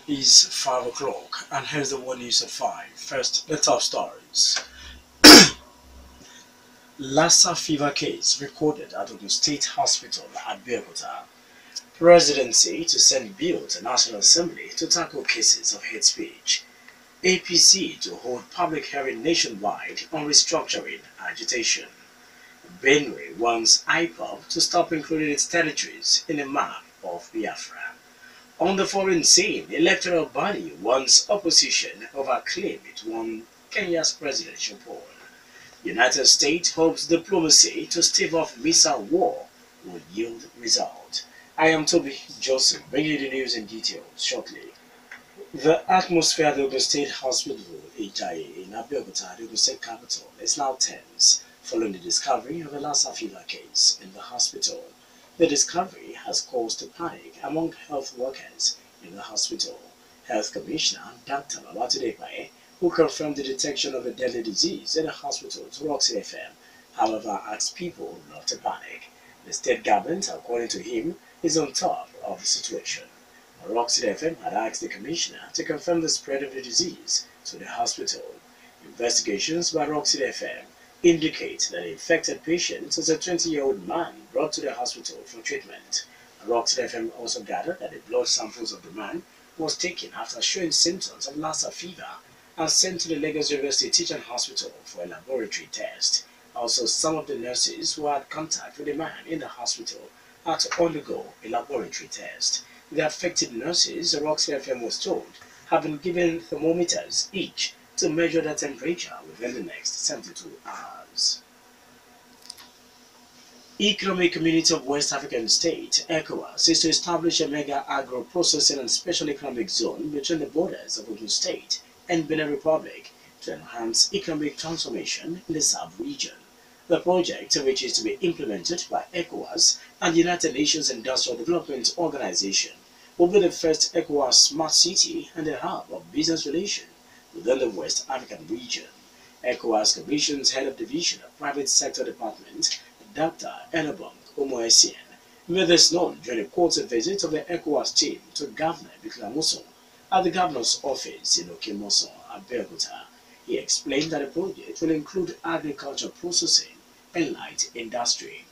Is 5 o'clock, and here's the one news at 5. First, the top stories. Lassa fever case recorded at Ogun State Hospital at Belgota. Presidency to send bill to National Assembly to tackle cases of hate speech. APC to hold public hearing nationwide on restructuring agitation. Benue wants IPOB to stop including its territories in a map of Biafra. On the foreign scene, the electoral body wants opposition over claim it won Kenya's presidential poll. United States hopes diplomacy to stave off missile war will yield result. I am Tobi Joseph, bringing you the news in detail shortly. The atmosphere at the Ogun State Hospital in Abeokuta, the Ogun State capital, is now tense following the discovery of a Lassa fever case in the hospital. The discovery has caused panic among health workers in the hospital. Health Commissioner Dr. Babatunde Pae, who confirmed the detection of a deadly disease in the hospital to Roxy FM, however, asked people not to panic. The state government, according to him, is on top of the situation. Roxy FM had asked the commissioner to confirm the spread of the disease to the hospital. Investigations by Roxy FM indicate that the infected patient is a 20-year-old man brought to the hospital for treatment. Roxy FM also gathered that the blood samples of the man was taken after showing symptoms of Lassa fever and sent to the Lagos University Teaching Hospital for a laboratory test. Also, some of the nurses who had contact with the man in the hospital had to undergo a laboratory test. The affected nurses, Roxy FM was told, have been given thermometers each to measure their temperature within the next 72 hours. Economic Community of West African States, ECOWAS, is to establish a mega agro-processing and special economic zone between the borders of Ogun State and Benin Republic to enhance economic transformation in the sub-region. The project, which is to be implemented by ECOWAS and the United Nations Industrial Development Organization, will be the first ECOWAS smart city and a hub of business relations within the West African region. ECOWAS Commission's Head of Division of Private Sector Department, Dr. Enabong Omoesien, made this known during a quarter visit of the ECOWAS team to Governor Biklamuso at the Governor's office in Okimoso, Abeokuta. He explained that the project will include agriculture processing and light industry.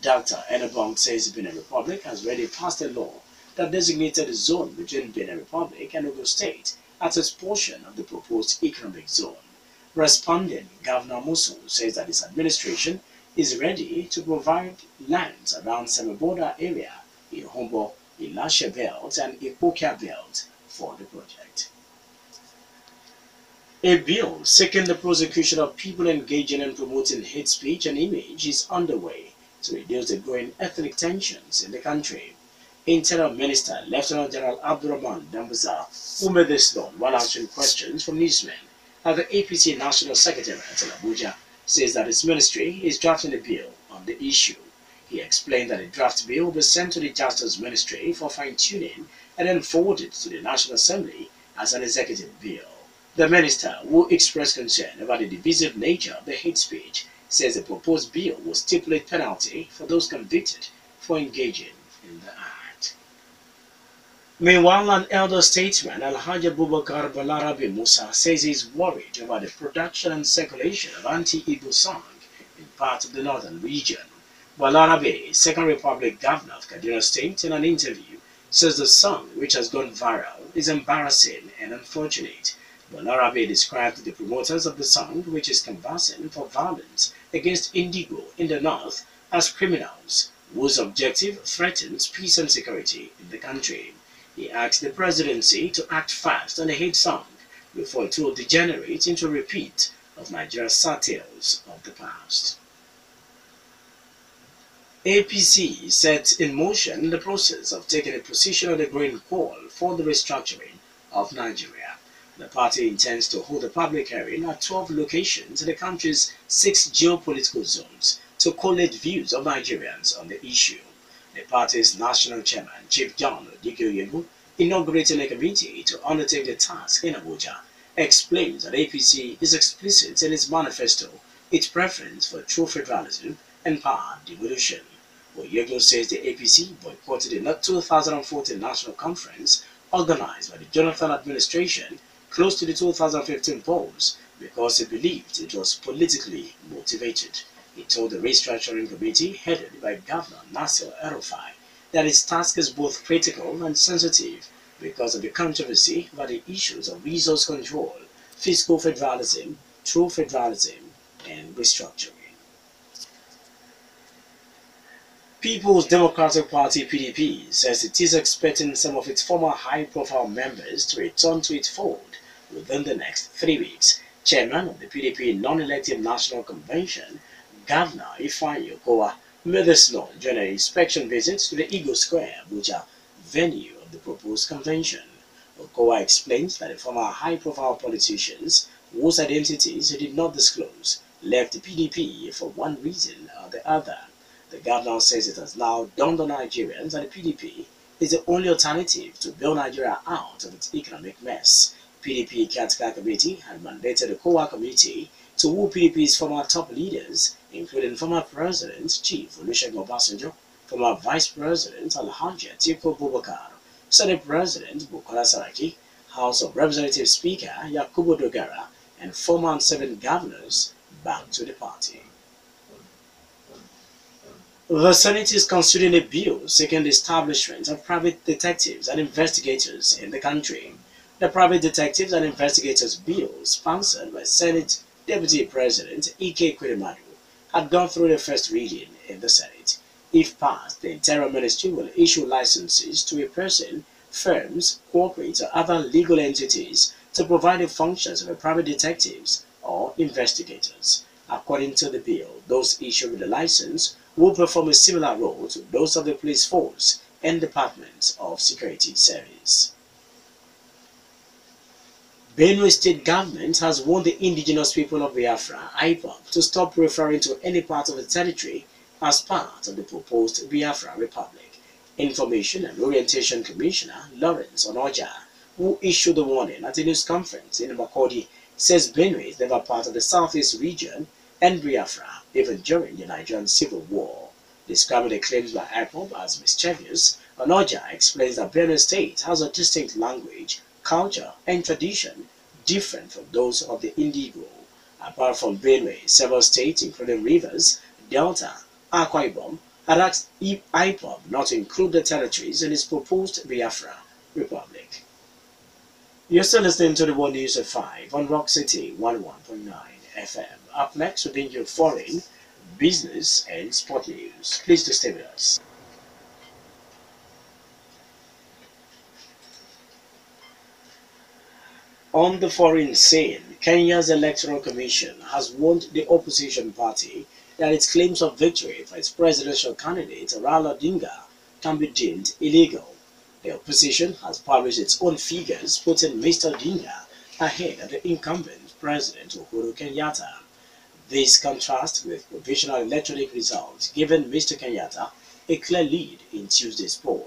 Dr. Enabong says the Benin Republic has already passed a law that designated a zone between Benin Republic and Ogun State as its portion of the proposed economic zone. Responding, Governor Musu says that his administration is ready to provide lands around semi-border area in Hombo, Ilashe Belt and Ipokia Belt for the project. A bill seeking the prosecution of people engaging in promoting hate speech and image is underway to reduce the growing ethnic tensions in the country. Interior Minister Lieutenant General Abdurrahman Dambuza, who made this known while answering questions from newsmen at the APC National Secretariat in Abuja, says that his ministry is drafting a bill on the issue. He explained that the draft bill will be sent to the Justice Ministry for fine-tuning and then forwarded to the National Assembly as an executive bill. The minister, who expressed concern about the divisive nature of the hate speech, says the proposed bill will stipulate penalty for those convicted for engaging in the act. Meanwhile, an elder statesman, Alhaji Abubakar Balarabe Musa, says he is worried about the production and circulation of anti-Igbo song in part of the northern region. Balarabe, Second Republic Governor of Kaduna State, in an interview, says the song, which has gone viral, is embarrassing and unfortunate. Balarabe described the promoters of the song, which is canvassing for violence against Indigo in the north, as criminals whose objective threatens peace and security in the country. He asked the presidency to act fast on the hate song before it will degenerate into a repeat of Nigeria's sad tales of the past. APC set in motion the process of taking a position on the growing call for the restructuring of Nigeria. The party intends to hold a public hearing at 12 locations in the country's 6 geopolitical zones to collate views of Nigerians on the issue. The party's national chairman, Chief John Odikoyegu, inaugurating a committee to undertake the task in Abuja, explains that APC is explicit in its manifesto, its preference for true federalism and power devolution. Oyego says the APC boycotted the 2014 National Conference organized by the Jonathan administration close to the 2015 polls because he believed it was politically motivated. He told the restructuring committee headed by Governor Nasir El-Rufai that its task is both critical and sensitive because of the controversy about the issues of resource control, fiscal federalism, true federalism, and restructuring. People's Democratic Party (PDP) says it is expecting some of its former high-profile members to return to its fold within the next 3 weeks. Chairman of the PDP non-elective National Convention, Governor Ifeanyi Okowa, made this known during an inspection visit to the Eagle Square, Abuja, venue of the proposed convention. Okowa explains that the former high-profile politicians, whose identities he did not disclose, left the PDP for one reason or the other. The governor says it has now dawned on Nigerians that the PDP is the only alternative to bail Nigeria out of its economic mess. PDP Caretaker Committee had mandated the COA Committee to woo PDP's former top leaders, including former President Chief Olusegun Obasanjo, former Vice President Alhaji Atiku Abubakar, Senate President Bukola Saraki, House of Representatives Speaker Yakubu Dogara, and former and 7 governors back to the party. The Senate is considering a bill seeking the establishment of private detectives and investigators in the country. The Private Detectives and Investigators Bill, sponsored by Senate Deputy President Ike Kwedemadu, had gone through the first reading in the Senate. If passed, the Interior Ministry will issue licenses to a person, firms, corporates, or other legal entities to provide the functions of a private detectives or investigators. According to the bill, those issued with the license will perform a similar role to those of the police force and Department of Security Service. Benue State government has warned the indigenous people of Biafra, IPOB, to stop referring to any part of the territory as part of the proposed Biafra Republic. Information and Orientation Commissioner Lawrence Onoja, who issued the warning at a news conference in Makurdi, says Benue is never part of the Southeast region and Biafra, even during the Nigerian Civil War. Describing the claims by IPOB as mischievous, Onoja explains that Benue State has a distinct language, culture, and tradition different from those of the Indigo. Apart from Benue, several states, including Rivers, Delta, Akwa Ibom, had asked IPOB not to include the territories in its proposed Biafra Republic. You're still listening to the World News at 5 on Rock City 101.9 FM. Up next, we bring you foreign, business, and sport news. Please do stay with us. On the foreign scene, Kenya's Electoral Commission has warned the opposition party that its claims of victory for its presidential candidate Raila Odinga can be deemed illegal. The opposition has published its own figures, putting Mr. Odinga ahead of the incumbent President Uhuru Kenyatta. This contrasts with provisional electronic results giving Mr. Kenyatta a clear lead in Tuesday's poll.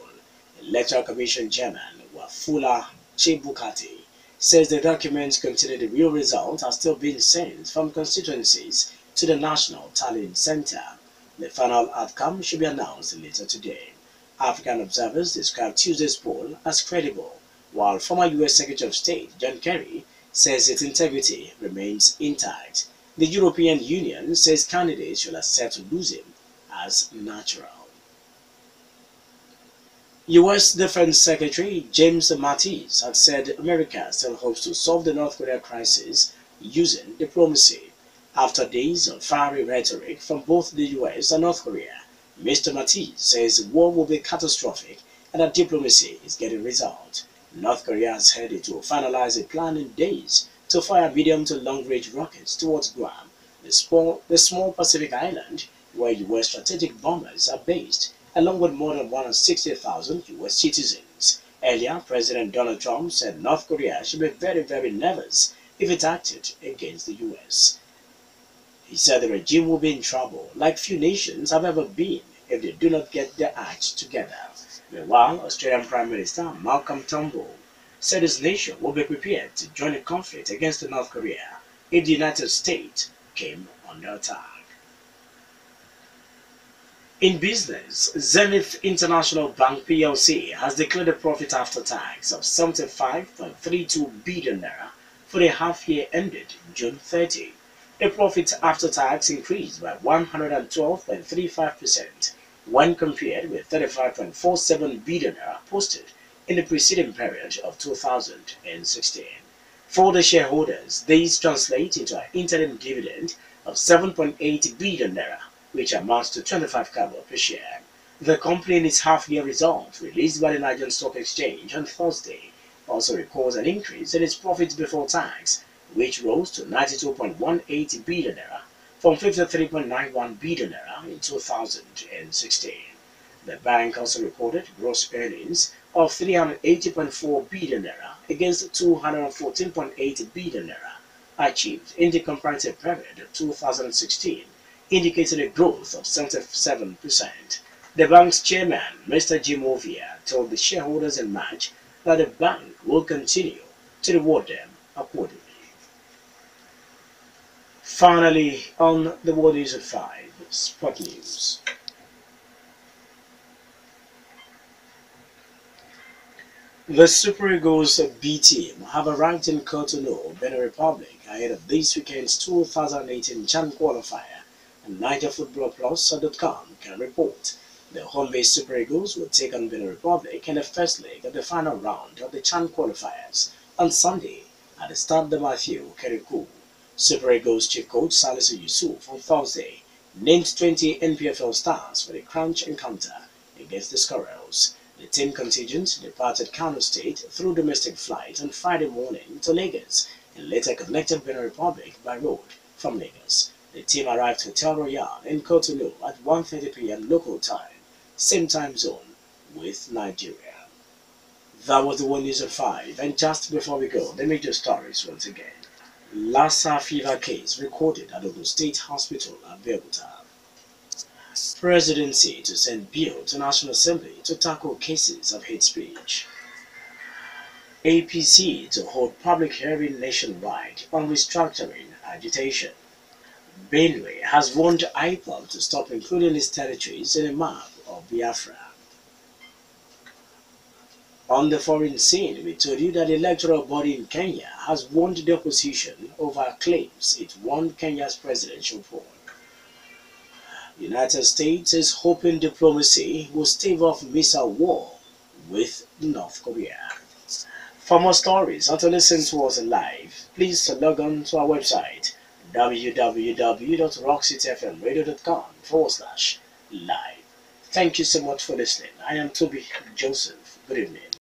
Electoral Commission Chairman Wafula Chebukati says the documents containing the real results are still being sent from constituencies to the National Tallying Center. The final outcome should be announced later today. African observers describe Tuesday's poll as credible, while former U.S. Secretary of State John Kerry says its integrity remains intact. The European Union says candidates should accept losing as natural. U.S. Defense Secretary James Mattis had said America still hopes to solve the North Korea crisis using diplomacy. After days of fiery rhetoric from both the U.S. and North Korea, Mr. Mattis says war will be catastrophic and that diplomacy is getting results. North Korea has headed to finalize a plan in days to fire medium to long-range rockets towards Guam, the small Pacific island where U.S. strategic bombers are based, along with more than 160,000 U.S. citizens. Earlier, President Donald Trump said North Korea should be very, very nervous if it acted against the U.S. He said the regime will be in trouble, like few nations have ever been, if they do not get their act together. Meanwhile, Australian Prime Minister Malcolm Turnbull said his nation will be prepared to join a conflict against North Korea if the United States came under attack. In business, Zenith International Bank plc has declared a profit after tax of 75.32 billion naira for the half year ended June 30. The profit after tax increased by 112.35% when compared with 35.47 billion naira posted in the preceding period of 2016. For the shareholders, these translate into an interim dividend of 7.8 billion naira, which amounts to 25 kobo per share. The company in its half-year results released by the Nigerian Stock Exchange on Thursday also records an increase in its profits before tax, which rose to 92.18 billion naira from 53.91 billion naira in 2016. The bank also recorded gross earnings of 380.4 billion naira against 214.8 billion naira achieved in the comparative period of 2016, indicating a growth of 77%. The bank's chairman, Mr. Jim Ovia, told the shareholders in March that the bank will continue to reward them accordingly. Finally, on the World News at 5, Sport News. The Super Eagles B team have arrived in Cotonou, Benin Republic, ahead of this weekend's 2018 CHAN qualifier, and NigerFootballPlus.com can report. The home-based Super Eagles will take on Benin Republic in the first leg of the final round of the CHAN qualifiers on Sunday at the Stade de Matthew Kerikou. Super Eagles chief coach Salisu Yusuf on Thursday named 20 NPFL stars for the crunch encounter against the Squirrels. The team contingent departed Kano State through domestic flight on Friday morning to Lagos and later connected Benin Republic by road from Lagos. The team arrived Hotel Royal in Cotonou at 1:30 p.m. local time, same time zone with Nigeria. That was the One News at 5, and just before we go, the major stories once again. Lassa fever case recorded at Ogun State Hospital at Abeokuta. Presidency to send bill to National Assembly to tackle cases of hate speech. APC to hold public hearing nationwide on restructuring agitation. Benue has warned IPOB to stop including its territories in a map of Biafra. On the foreign scene, we told you that the electoral body in Kenya has warned the opposition over claims it won Kenya's presidential poll. United States is hoping diplomacy will stave off missile war with North Korea. For more stories or to listen to us live, please log on to our website www.rockcityfmradio.com/live. Thank you so much for listening. I am Tobi Joseph. Good evening.